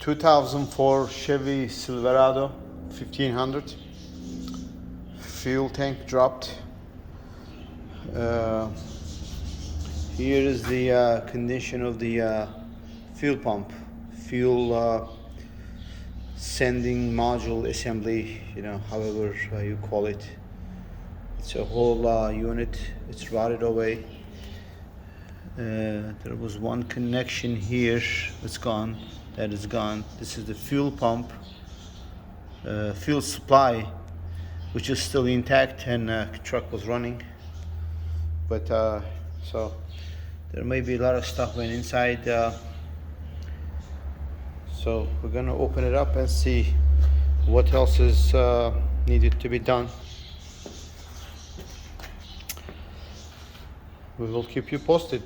2004 Chevy Silverado 1500. Fuel tank dropped. Here is the condition of the fuel pump, fuel sending module assembly, however you call it. It's a whole unit. It's rotted away. There was one connection here. It's gone. That is gone. This is the fuel pump, fuel supply, which is still intact, and truck was running. But so there may be a lot of stuff went inside. So we're gonna open it up and see what else is needed to be done. We will keep you posted.